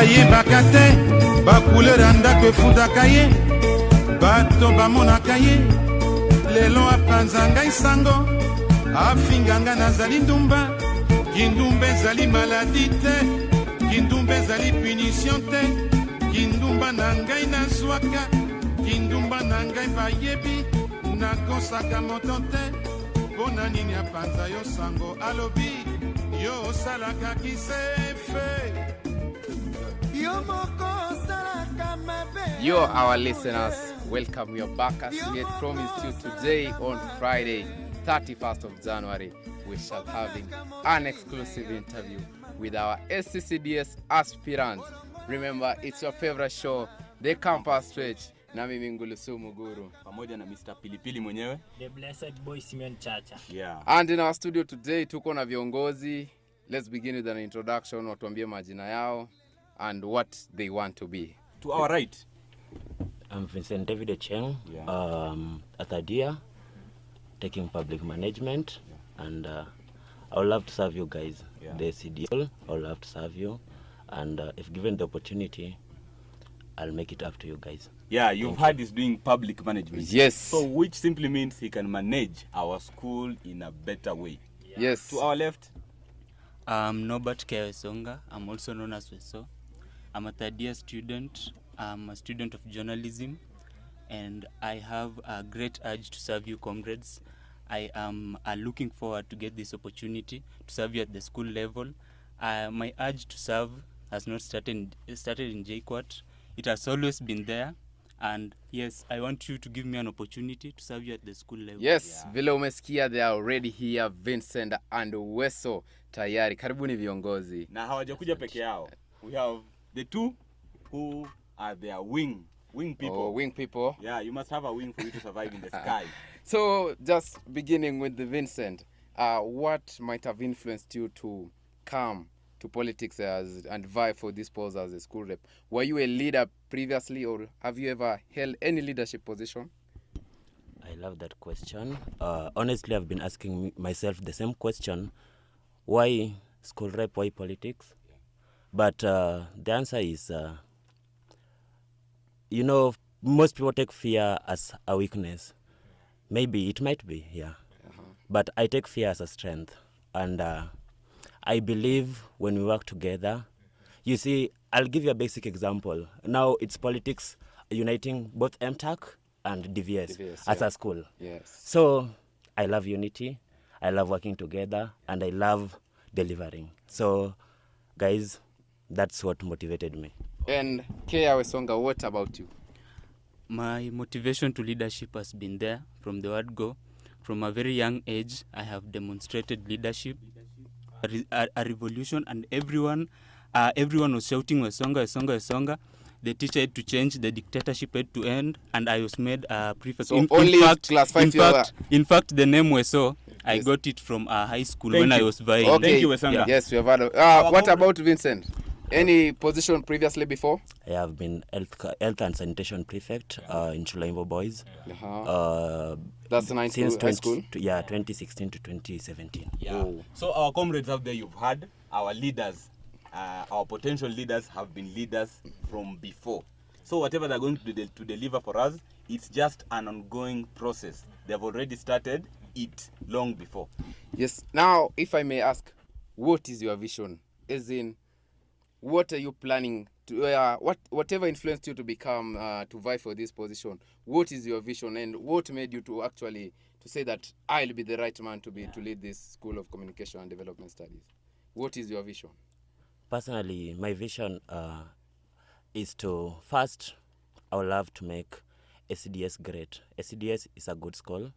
bayebaka te bacouleur andako efundaka ye bato bamonaka ye lelo apanza ngai sango afinga nga nazali ndumba kindumba ezali maladi te kindumba ezali punition te kindumba na ngai nazwaka kindumba na ngai bayebi nakosaka moto te mpo na nini apanza yo sango alobi yo osalaka kisefe. Yo, our listeners, welcome. We are back as we had promised you today on Friday, 31st of January. We shall have an exclusive interview with our SCCDS aspirants. Remember, it's your favorite show, The Campus Stretch. Na mimi Ngulusu Muguru pamoja na Mr. Pilipili mwenyewe, the blessed boy Simeon Chacha. Yeah. And in our studio today tuko na viongozi. Let's begin with an introduction, watuambie majina yao and what they want to be. To our right, I'm Vincent David Echeng, a third year, taking public management, and I would love to serve you guys. The CDL, I would love to serve you, and if given the opportunity, I'll make it up to you guys. Yeah, you've heard he's doing public management. Yes. So which simply means he can manage our school in a better way. Yeah. Yes. To our left, I'm Norbert Kewesonga. I'm also known as Weso. I'm a third year student. I'm a student of journalism, and I have a great urge to serve you, comrades. I am looking forward to get this opportunity to serve you at the school level. My urge to serve has not started in Jkuat. It has always been there, and yes, I want you to give me an opportunity to serve you at the school level. Yes, vile umesikia, they are already here, Vincent and Weso tayari. Karibuni viongozi. Na hawajakuja peke yao. We have the two who are their wing people. Oh, wing people. Yeah, you must have a wing for you to survive in the sky. So, just beginning with the Vincent, what might have influenced you to come to politics and vie for this post as a school rep? Were you a leader previously, or have you ever held any leadership position? I love that question. Honestly, I've been asking myself the same question. Why school rep, why politics? But the answer is, most people take fear as a weakness. Maybe it might be, yeah. But I take fear as a strength. And I believe when we work together, you see, I'll give you a basic example. Now it's politics uniting both MTAC and DVS as a school. Yes. So I love unity, I love working together, and I love delivering. So, guys, that's what motivated me. And Kea Wesonga, what about you? My motivation to leadership has been there from the word go. From a very young age, I have demonstrated leadership, a revolution, and everyone was shouting Wesonga, Wesonga, Wesonga. The teacher had to change, the dictatorship had to end, and I was made a prefect. So class 5 in fact, the name Weso, I got it from high school I was vying. Okay. Thank you, Wesonga. Yes, we have had what about Vincent? Any position previously before? I have been health and sanitation prefect in Chulaimbo Boys. That's since high school? 2016 to 2017. Yeah. Oh. So our comrades out there, you've heard our leaders, our potential leaders have been leaders from before. So whatever they're going to deliver for us, it's just an ongoing process. They've already started it long before. Yes. Now, if I may ask, what is your vision? As in, what are you planning to, whatever influenced you to become, to vie for this position, what is your vision, and what made you to actually, to say that I'll be the right man to lead this School of Communication and Development Studies? What is your vision? Personally, my vision is to, first, I would love to make SCCDS great. SCCDS is a good school.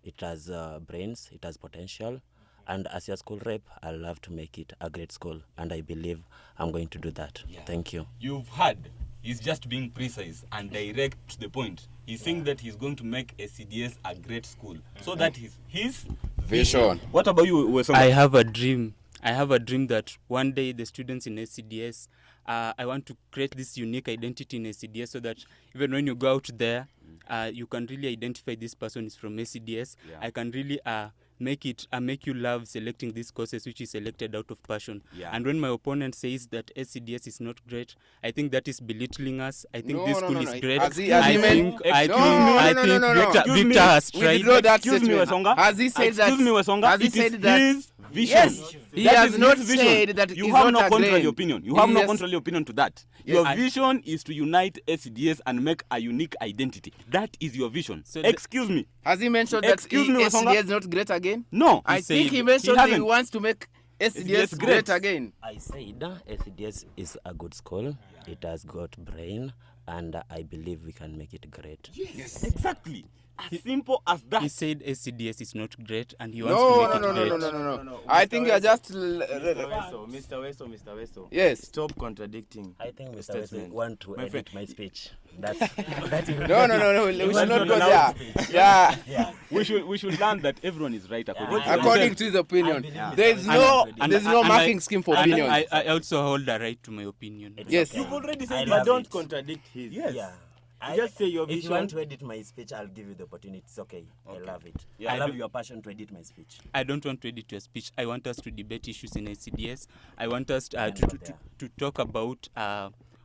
It has brains, it has potential. And as your school rep, I love to make it a great school. And I believe I'm going to do that. Yeah. Thank you. You've heard, he's just being precise and direct to the point. He's saying that he's going to make SCCDS a great school. So that is his vision. What about you, Wesonga? I have a dream. That one day the students in SCCDS, I want to create this unique identity in SCCDS so that even when you go out there, you can really identify this person is from SCCDS. Yeah. I can really make you love selecting these courses which is selected out of passion. Yeah. And when my opponent says that SCDS is not great, I think that is belittling us. I think this school is great. Has he I meant- think Victor has We tried. withdraw that Excuse me, statement. Wesonga. Has he said that? Excuse me, Wesonga. Has he It is said that? his vision. Yes, he That has is not his vision. said that You he's have not no contrary agreeing. opinion. You have no Yes. contrary opinion to that. Yes. Your vision is to unite SCDS and make a unique identity. That is your vision. So Excuse me. Has he mentioned that Excuse me, Wesonga. SCDS is not great again? No. I said think he he mentioned he hasn't. wants to make SCDS SCDS great great. again. I said SCDS is a good school. It has got brain, and I believe we can make it great. Yes. Exactly. As simple as that. He said SCDS is not great and he wants No, to no, make no, it no, great. no. I think you are just. Mr. Weso. Yes. Stop contradicting. I think Mr. Statement. Wesley want to My edit friend. my speech. That's that is No. We should not go there. Yeah. yeah. We should learn that everyone is right according to According to his opinion, believe there's it. no And- there's no and marking I- scheme for and opinions. I also hold a right to my opinion. It's Yes. okay. You've already I said love but don't it. contradict his. Yes. Yeah. Just say your If you vision. want to edit my speech, I'll give you the opportunity. It's okay. I love it. Yeah, I I love do- your passion to edit my speech. I don't want to edit your speech. I want us to debate issues in SCDS. I want us Yeah, to talk about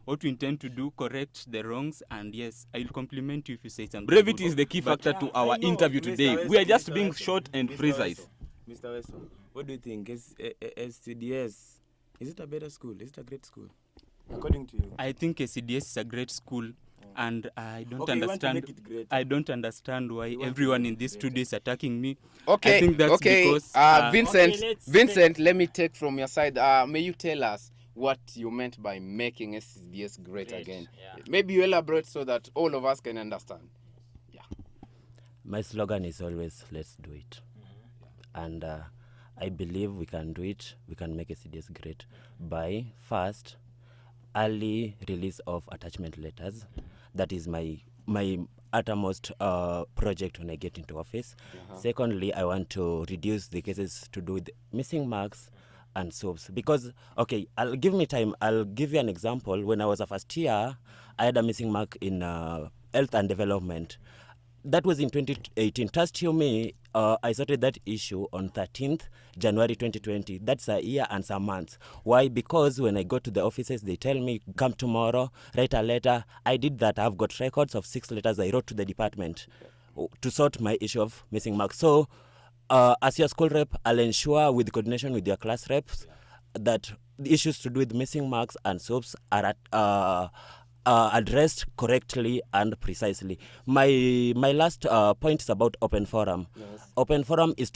what we intend to do, correct the wrongs, and yes, I will compliment you if you say something. Brevity good. is the key But- factor to our I know, interview Mr. today. Weso, We are just Mr. being Weso, short and Mr. precise. Mr. Weso, what do you think? SCDS, is it a better school? Is it a great school? According to you. I think SCDS is a great school, and I don't Okay, you want to understand. make it great. I don't understand why want to everyone make in it this great. studio is attacking me. Okay, I think that's okay. because, Vincent, Okay, let's- Vincent, let me take from your side. May you tell us what you meant by making SCDS great again? yeah. Maybe you elaborate so that all of us can understand. My slogan is always "Let's do it," and I believe we can do it. We can make SCDS great by first early release of attachment letters. That is my uttermost project when I get into office. Secondly, I want to reduce the cases to do with missing marks and soaps, because I'll give you an example. When I was a first year, I had a missing mark in health and development. That was in 2018. Trust you me, I sorted that issue on 13th January 2020. That's a year and some months. Why? Because when I go to the offices, they tell me, come tomorrow, write a letter. I did that. I've got records of 6 letters I wrote to the department to sort my issue of missing marks. So, as your school rep, I'll ensure with coordination with your class reps that the issues to do with missing marks and soaps are addressed correctly and precisely. My last point is about open forum. Yes. Open forum is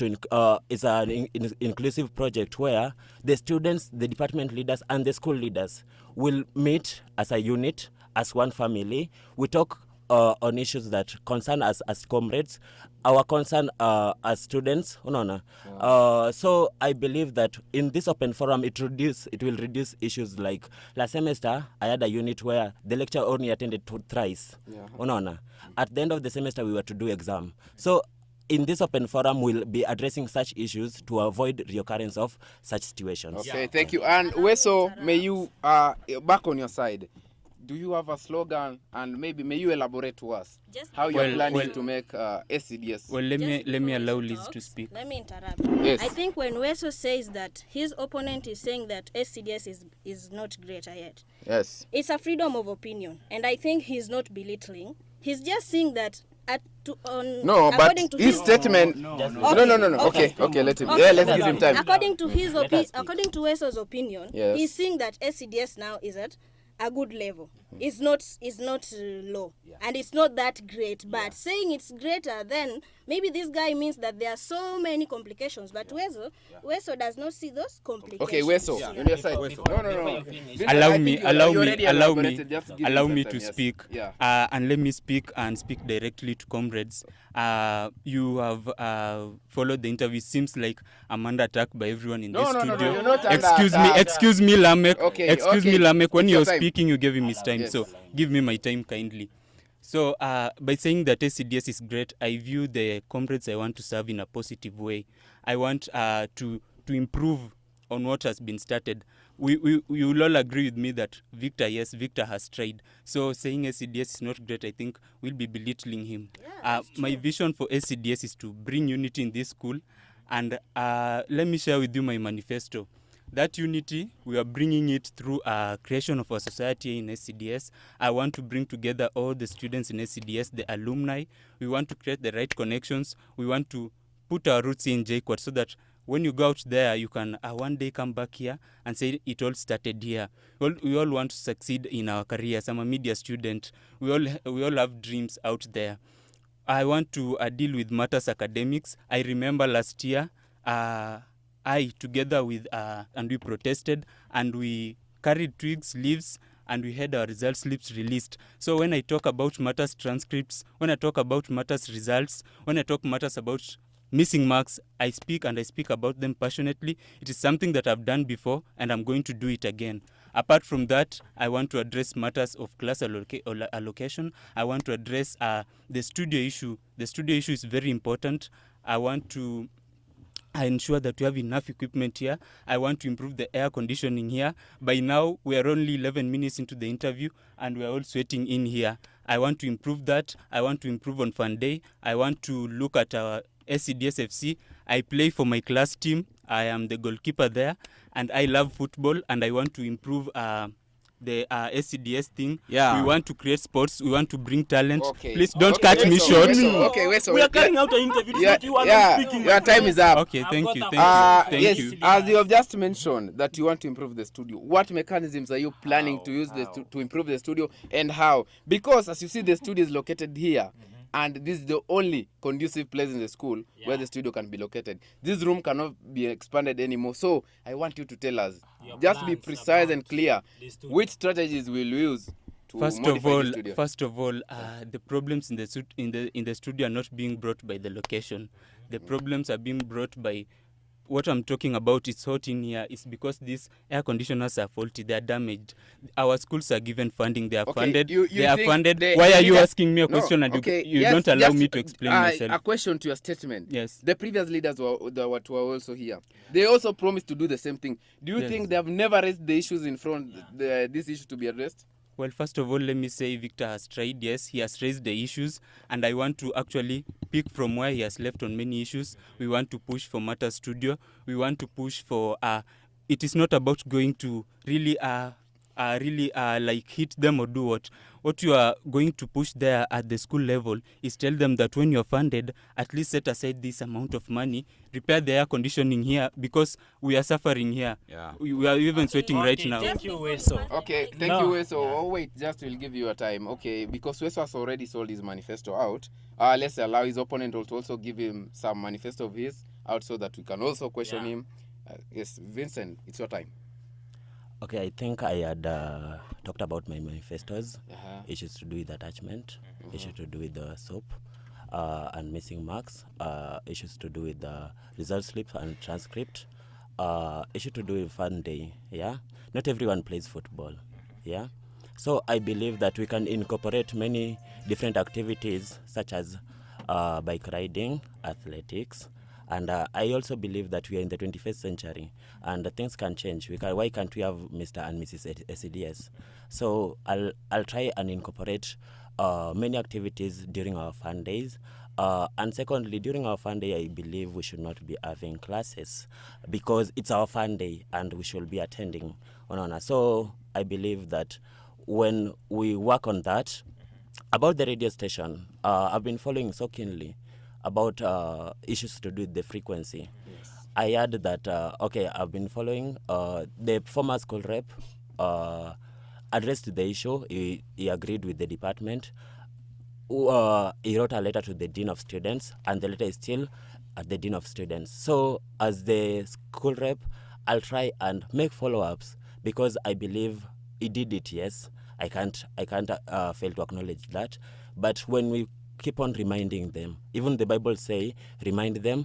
an inclusive project where the students, the department leaders, and the school leaders will meet as a unit, as one family. We talk on issues that concern us as comrades, our concern as students. So I believe that in this open forum, it will reduce issues like last semester. I had a unit where the lecturer only attended thrice. At the end of the semester, we were to do exam. So in this open forum, we'll be addressing such issues to avoid reoccurrence of such situations. Okay, thank you. And Weso, may you back on your side. Do you have a slogan, and maybe may you elaborate to us Just how you're Well, planning well- to make SCDS? Well, let me Just before allow Weso Liz talks, to speak. Let me interrupt. Yes. I think when Weso says that his opponent is saying that SCDS is not greater yet, Yes. it's a freedom of opinion, and I think he's not belittling. He's just saying that No, but according to his statement. No. Okay. Let's give him time. According to his Let us speak. according to Weso's opinion, Yes. he's saying that SCDS now is at a good level. It's not low, and it's not that great. But saying it's greater, then maybe this guy means that there are so many complications. But Weso does not see those complications. Okay, Weso, on your side. No. Vincent, allow I me think you already elaborated. Just give allow him me some to time, yes. speak, Yeah. and let me speak directly to comrades. You have followed the interview. Seems like I'm under attack by everyone in this No, studio. you're not under Excuse me, Lamek. Okay, Excuse me, okay. Lamek. When It's your you're time. speaking, you gave him his time. Yes. So give me my time kindly. So by saying that SCDS is great, I view the comrades I want to serve in a positive way. I want to improve on what has been started. We will all agree with me that Victor has tried. So saying SCDS is not great, I think we'll be belittling him. My vision for SCDS is to bring unity in this school And let me share with you my manifesto. That unity, we are bringing it through creation of a society in SCDS. I want to bring together all the students in SCDS, the alumni. We want to create the right connections. We want to put our roots in Jkuat so that when you go out there, you can one day come back here and say it all started here. We all want to succeed in our careers. I'm a media student. We all have dreams out there. I want to deal with matters academics. I remember last year, I together with and we protested and we carried twigs, leaves, and we had our result slips released. So when I talk about matters transcripts, when I talk about matters results, when I talk matters about missing marks, I speak about them passionately. It is something that I've done before and I'm going to do it again. Apart from that, I want to address matters of class allocation. I want to address the studio issue. The studio issue is very important. I want to ensure that we have enough equipment here. I want to improve the air conditioning here. By now, we are only 11 minutes into the interview and we are all sweating in here. I want to improve that. I want to improve on fun day. I want to look at our SCDS FC. I play for my class team. I am the goalkeeper there and I love football and I want to improve the SCDS thing. Yeah. We want to create sports. We want to bring talent. Okay. Please don't cut me short. We are carrying out an interview. It's not you. I'm speaking. Your time is up. Okay, thank you. Yes, as you have just mentioned that you want to improve the studio, what mechanisms are you planning to use to improve the studio and how? Because as you see, the studio is located here. And this is the only conducive place in the school where the studio can be located. This room cannot be expanded anymore. So I want you to tell us, just be precise and clear, which strategies will you use to modify the studio? First of all, the problems in the studio are not being brought by the location. The problems are being brought by what I'm talking about. It's hot in here. It's because these air conditioners are faulty. They are damaged. Our schools are given funding. They are funded. They are funded. Why are you asking me a question and you don't allow me to explain myself? A question to your statement. Yes. The previous leaders were also here. They also promised to do the same thing. Do you think they have never raised the issues in front, this issue to be addressed? Well, first of all, let me say Victor has tried. Yes, he has raised the issues, and I want to actually pick from where he has left on many issues. We want to push for Matter Studio. We want to push for. It is not about going to really like hit them or do what. What you are going to push there at the school level is tell them that when you're funded, at least set aside this amount of money, repair the air conditioning here because we are suffering here. Yeah. We are even sweating right now. Thank you, Weso. Okay, thank you, Weso. Oh, wait, just we'll give you a time. Okay, because Weso has already sold his manifesto out. Let's allow his opponent to also give him some manifesto of his out so that we can also question him. Yes, Vincent, it's your time. Okay, I think I had talked about my manifestos. Issues to do with attachment, issues to do with the soap and missing marks, issues to do with the result slips and transcript, issue to do with fun day. Yeah, not everyone plays football. Yeah, so I believe that we can incorporate many different activities such as bike riding, athletics. And I also believe that we are in the 21st century and things can change. Why can't we have Mr. and Mrs. SCDS? So I'll try and incorporate many activities during our fun days. And secondly, during our fun day, I believe we should not be having classes because it's our fun day and we should be attending on honor. So I believe that when we work on that, about the radio station, I've been following so keenly about issues to do with the frequency. Yes. I heard that, I've been following the former school rep addressed the issue. He agreed with the department. He wrote a letter to the Dean of Students, and the letter is still at the Dean of Students. So as the school rep, I'll try and make follow-ups because I believe he did it, yes. I can't fail to acknowledge that. But when we keep on reminding them. Even the Bible say, remind them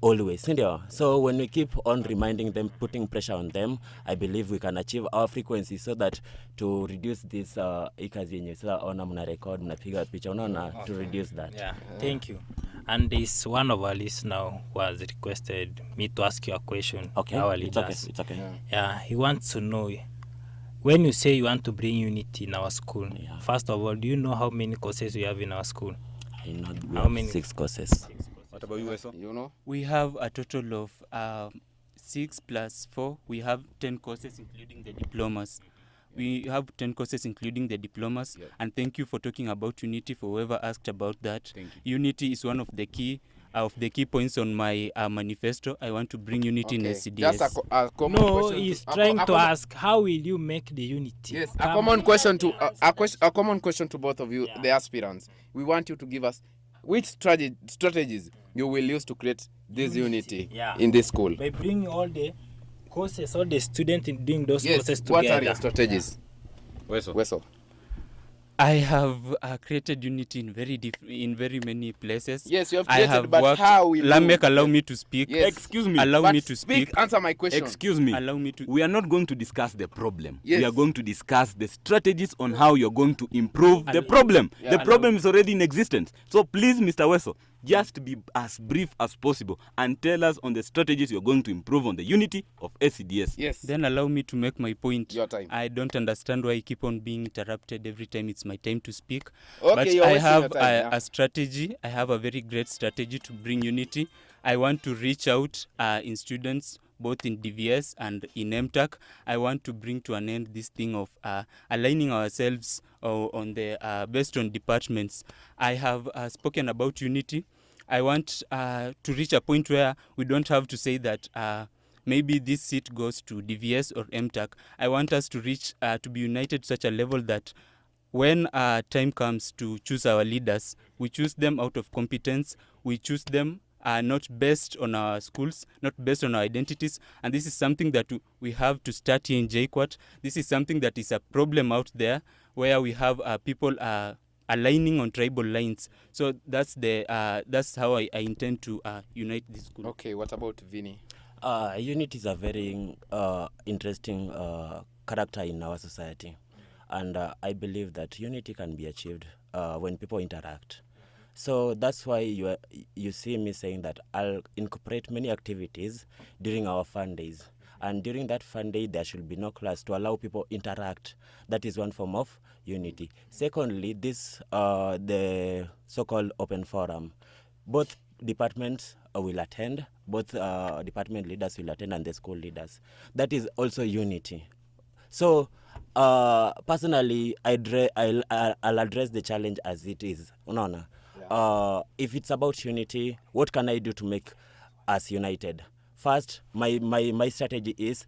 always. So when we keep on reminding them, putting pressure on them, I believe we can achieve our frequency so that to reduce this ikazi yenye sasa ona mna record mnapiga picha unaona to reduce that. Yeah, thank you. And this one of our listeners was requested me to ask you a question. Okay, our it's okay. Yeah, he wants to know, when you say you want to bring unity in our school, first of all, do you know how many courses we have in our school? I know we have 6 courses. What about you, Weso? You know? We have a total of 6 plus 4. We have 10 courses, including the diplomas. We have 10 courses, including the diplomas. Yeah. And thank you for talking about unity, for whoever asked about that. Thank you. Unity is one of the key points on my manifesto. I want to bring unity in SCDS. Just a common No, question. he's a trying to common- ask how will you make the unity? Yes, a come? common question to a common question to both of you, the aspirants. We want you to give us which strategies you will use to create this unity Yeah. in this school. By bringing all the courses, all the students in doing those Yes, courses what together. are your strategies? Weso. Weso. I have created unity in very many places. Yes, you have I created, have but worked. how will Lamek, you? allow me to speak. Yes. Excuse me. Allow But me to speak. Answer my question. Excuse me. Allow me to. We are not going to discuss the problem. Yes. We are going to discuss the strategies on how you're going to improve the Allow- problem. Yeah. The problem is already in existence. So please, Mr. Weso, just be as brief as possible and tell us on the strategies you're going to improve on the unity of SCDS. Yes. Then allow me to make my point. Your time. I don't understand why I keep on being interrupted every time it's my time to speak. Okay, But you're I wasting have your time, yeah. a strategy. I have a very great strategy to bring unity. I want to reach out in students, both in DVS and in MTAC. I want to bring to an end this thing of aligning ourselves on the based on departments. I have spoken about unity. I want to reach a point where we don't have to say that maybe this seat goes to DVS or MTAC. I want us to reach to be united to such a level that when time comes to choose our leaders, we choose them out of competence. We choose them not based on our schools, not based on our identities. And this is something that we have to start here in Jkuat. This is something that is a problem out there where we have people aligning on tribal lines. So that's how I intend to unite this school. Okay, what about Vinny? Unity is a very interesting character in our society. And I believe that unity can be achieved when people interact. So that's why you see me saying that I'll incorporate many activities during our fun days. And during that fun day, there should be no class to allow people interact. That is one form of unity. Secondly, the so-called open forum. Both departments will attend, both department leaders will attend, and the school leaders. That is also unity. So personally, I'll address the challenge as it is. If it's about unity, what can I do to make us united? First, my strategy is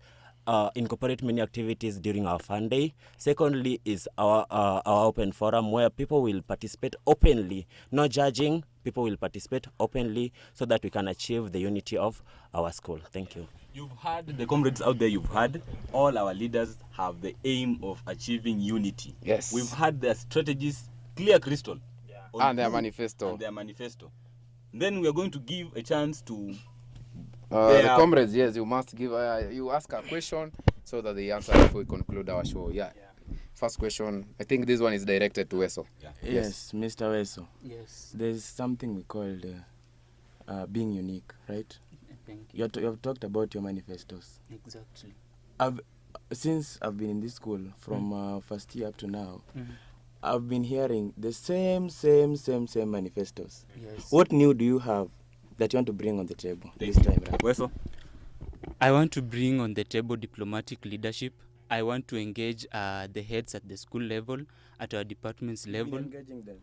incorporate many activities during our fun day. Secondly is our open forum where people will participate openly, no judging. People will participate openly so that we can achieve the unity of our school. Thank you. You've heard the comrades out there, you've heard all our leaders have the aim of achieving unity. Yes. We've had their strategies clear crystal. on And their who- manifesto. And their manifesto. Then we are going to give a chance to The are- comrades, yes, you must give. You ask a question so that they answer before we conclude our show. Yeah. First question. I think this one is directed to Weso. Yes, Mr. Weso. Yes. There's something we call being unique, right? Thank you. You have talked about your manifestos. Exactly. Since I've been in this school from first year up to now, I've been hearing the same manifestos. Yes. What new do you have that you want to bring on the table this time around? Weso. I want to bring on the table diplomatic leadership. I want to engage the heads at the school level, at our departments level. Engaging them.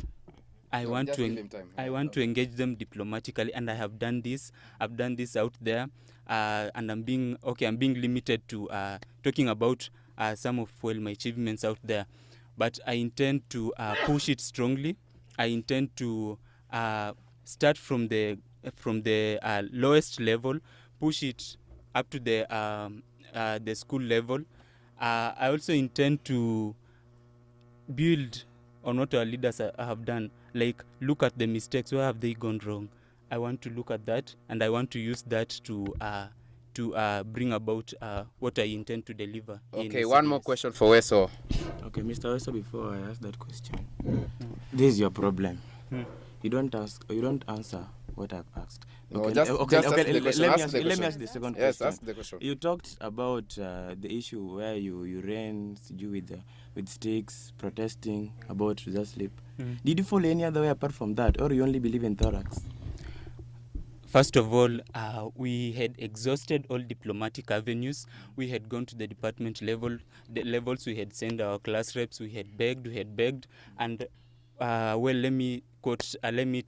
I No, want just to give him time. I want to engage them diplomatically, and I have done this. I've done this out there, and I'm being limited to talking about some of my achievements out there, but I intend to push it strongly. I intend to start from the lowest level, push it up to the school level. I also intend to build on what our leaders have done, like look at the mistakes, where have they gone wrong. I want to look at that, and I want to use that to bring about what I intend to deliver. Okay, one more question for Weso. Okay, Mr. Weso, before I ask that question, this is your problem. You don't answer what I've asked. No, Okay, just okay, ask okay, the let question, me ask ask the let me question. ask the second Yes, question. ask the question. You talked about the issue where you ran with sticks, protesting about result slip. Did you follow any other way apart from that, or you only believe in thorax? First of all, we had exhausted all diplomatic avenues. We had gone to the department level, the levels. We had sent our class reps. We had begged, and let me quote. Let me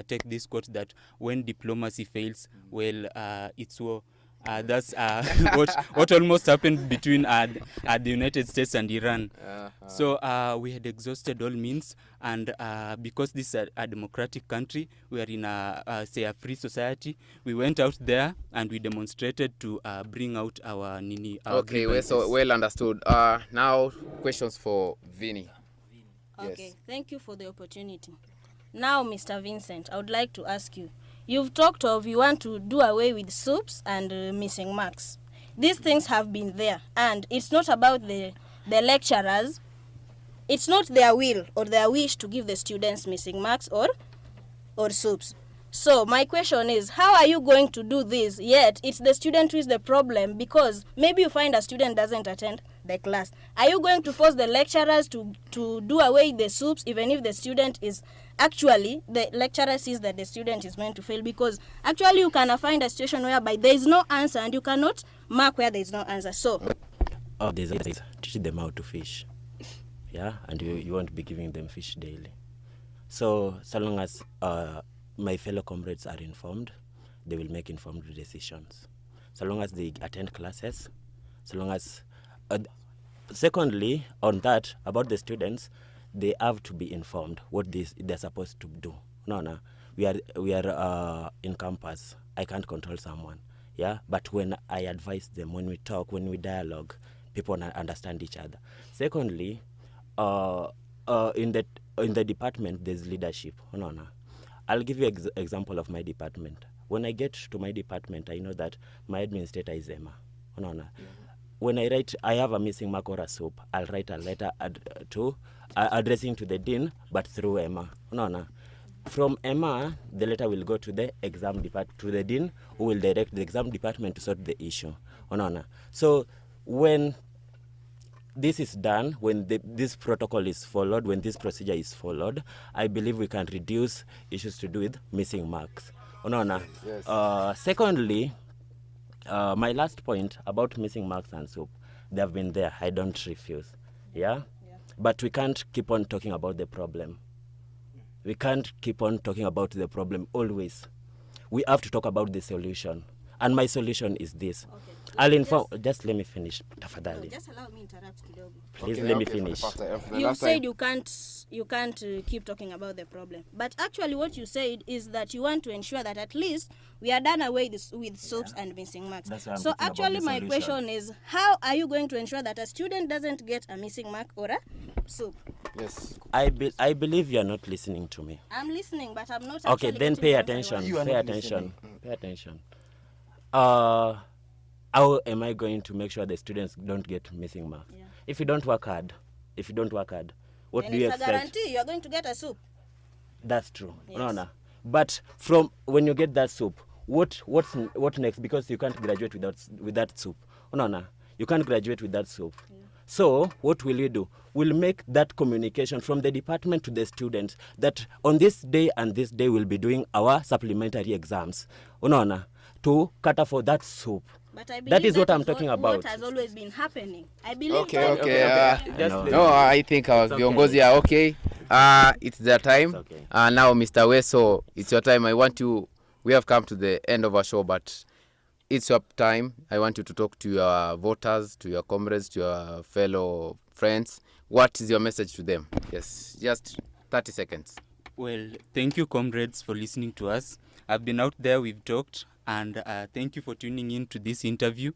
take this quote that when diplomacy fails, it's war. That's what almost happened between the United States and Iran. So we had exhausted all means, and because this is a democratic country, we are in a free society. We went out there and we demonstrated to bring out our nini. Okay, well understood. Now questions for Vinny. Okay, thank you for the opportunity. Now, Mr. Vincent, I would like to ask you. You've talked of you want to do away with soups and missing marks. These things have been there, and it's not about the lecturers. It's not their will or their wish to give the students missing marks or soups. So my question is, how are you going to do this? Yet it's the student who is the problem, because maybe you find a student doesn't attend the class. Are you going to force the lecturers to do away the soups, even if the student is actually, the lecturer sees that the student is meant to fail? Because actually you can find a situation whereby there is no answer and you cannot mark where there is no answer. So there's teach them how to fish, yeah, and you won't be giving them fish daily. So long as my fellow comrades are informed, they will make informed decisions. So long as they attend classes, so long as secondly, on that, about the students, they have to be informed what they're supposed to do. No, we are in campus. I can't control someone, yeah. But when I advise them, when we talk, when we dialogue, people understand each other. Secondly, in the department, there's leadership. No. I'll give you example of my department. When I get to my department, I know that my administrator is Emma. No. When I have a missing mark or a soup, I'll write a letter addressing to the dean, but through Emma. No. From Emma, the letter will go to the exam department, to the dean, who will direct the exam department to sort the issue. No. So when this is done, when this protocol is followed, when this procedure is followed, I believe we can reduce issues to do with missing marks. No. Yes. Secondly, my last point about missing marks and soup, they have been there. I don't refuse. Yeah? But we can't keep on talking about the problem. We can't keep on talking about the problem always. We have to talk about the solution. And my solution is this. Okay. I'll inform. Just let me finish, tafadhali. No, just allow me interrupt kidogo. Please let me finish. You said you can't keep talking about the problem. But actually what you said is that you want to ensure that at least we are done away with soaps and missing marks. So actually my question is, how are you going to ensure that a student doesn't get a missing mark or a soap? Yes. I believe you are not listening to me. I'm listening, but I'm not. Okay, then pay attention. Pay attention. Pay attention. How am I going to make sure the students don't get missing marks? Yeah. If you don't work hard, what then do you expect? It's a guarantee you're going to get a soup. That's true. Yes. No. But from when you get that soup, what next? Because you can't graduate with that soup. No. You can't graduate with that soup. Yeah. So what will we do? We'll make that communication from the department to the students that on this day and this day we'll be doing our supplementary exams. No. To cater for that soup. But I believe that is what I'm talking about. What has always been happening. I believe. Okay. No, I think our viongozi are okay. It's their time. Okay. Now, Mr. Weso, it's your time. We have come to the end of our show, but it's your time. I want you to talk to your voters, to your comrades, to your fellow friends. What is your message to them? Yes, just 30 seconds. Well, thank you, comrades, for listening to us. I've been out there, we've talked, and thank you for tuning in to this interview.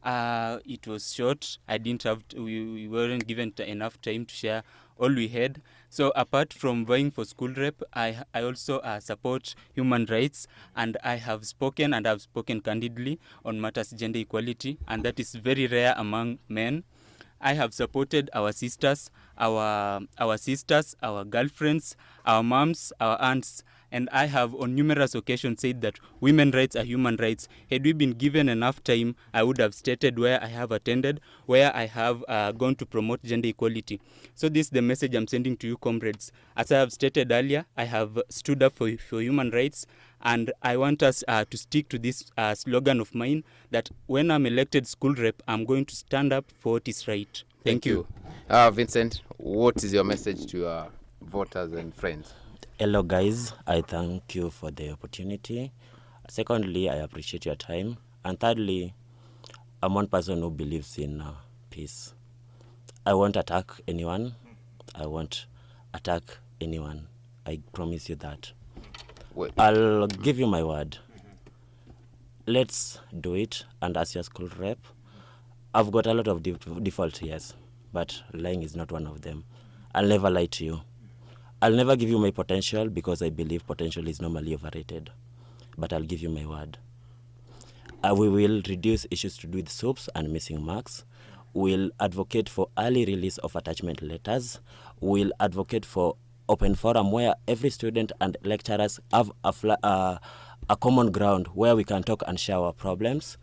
It was short. We weren't given enough time to share all we had. So apart from vying for school rep, I also support human rights, and I've spoken candidly on matters gender equality, and that is very rare among men. I have supported our sisters, our girlfriends, our moms, our aunts, And I have on numerous occasions said that women's rights are human rights. Had we been given enough time, I would have stated where I have attended, where I have gone to promote gender equality. So this is the message I'm sending to you, comrades. As I have stated earlier, I have stood up for human rights, and I want us to stick to this slogan of mine that when I'm elected school rep, I'm going to stand up for what is right. Thank you. Vincent, what is your message to your voters and friends? Hello guys, I thank you for the opportunity. Secondly, I appreciate your time. And thirdly, I'm one person who believes in peace. I won't attack anyone. I won't attack anyone. I promise you that. Wait. I'll give you my word. Let's do it. And as your school rep, I've got a lot of default, yes, but lying is not one of them. I'll never lie to you. I'll never give you my potential because I believe potential is normally overrated. But I'll give you my word. We will reduce issues to do with SOAPs and missing marks. We'll advocate for early release of attachment letters. We'll advocate for open forum where every student and lecturers have a common ground where we can talk and share our problems.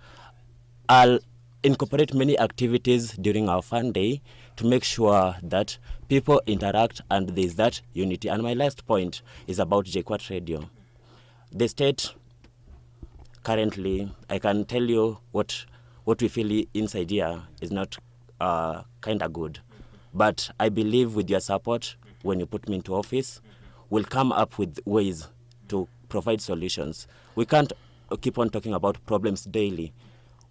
I'll incorporate many activities during our fun day to make sure that people interact and there's that unity. And my last point is about Jkuat Radio. The state currently, I can tell you what we feel inside here is not kind of good. But I believe with your support, when you put me into office, we'll come up with ways to provide solutions. We can't keep on talking about problems daily.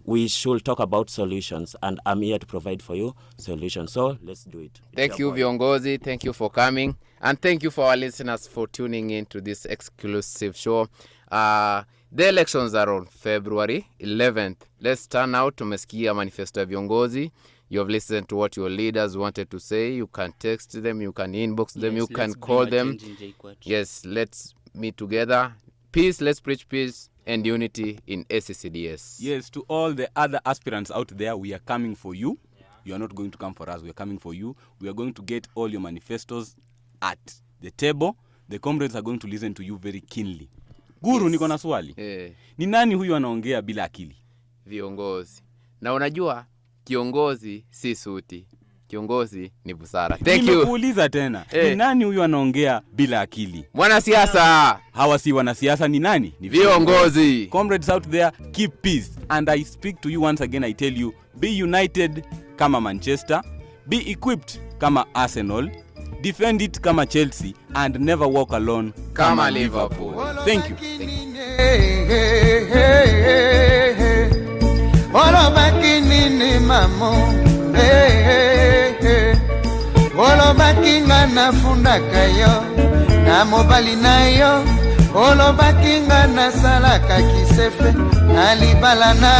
We should talk about solutions, and I'm here to provide for you solutions. So let's do it. Thank you, Viongozi. Thank you for coming. And thank you for our listeners for tuning in to this exclusive show. The elections are on February 11th. Let's turn out. Tumesikia manifesto ya Viongozi. You have listened to what your leaders wanted to say. You can text them, you can inbox them, you can call them. Yes, let's meet together. Peace, let's preach peace and unity in SCCDS. Yes, to all the other aspirants out there, we are coming for you. You are not going to come for us. We are coming for you. We are going to get all your manifestos at the table. The comrades are going to listen to you very keenly. Guru, yes. Niko na swali. Ni nani huyu anaongea bila akili? Viongozi. Na unajua, kiongozi si suti. Kiongozi ni busara. Thank you. Nimekuuliza tena. Ni nani huyu anaongea bila akili? Mwanasiasa. Hawa si wanasiasa, ni nani? Ni viongozi. Comrades out there, keep peace. And I speak to you once again, I tell you, be united kama Manchester, be equipped kama Arsenal, defend it kama Chelsea, and never walk alone kama Liverpool. Thank you. Olo bakinini mamo, olo bakinga na funda kayo, na mobali nayo, olo bakinga na salaka kisefe, alibala na